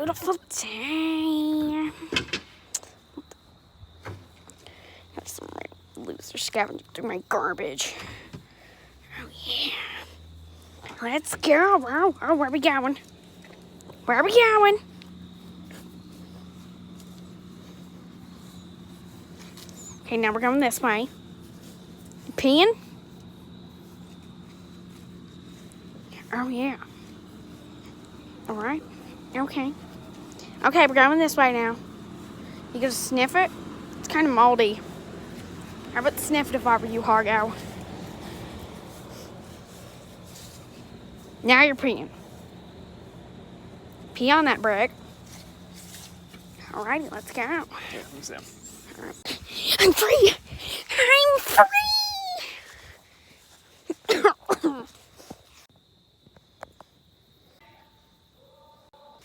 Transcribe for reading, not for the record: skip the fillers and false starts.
beautiful day. Got some loser scavenging through my garbage. Oh yeah. Let's go. Oh, where are we going? Where are we going? Okay, now we're going this way. You peeing? Oh yeah. Alright. Okay. Okay, we're going this way now. You gonna sniff it? It's kind of moldy. I would sniff it if I were you, Hargo. Now you're peeing. Pee on that brick. Alrighty, let's go. Yeah, who's them? All right. I'm free! I'm free!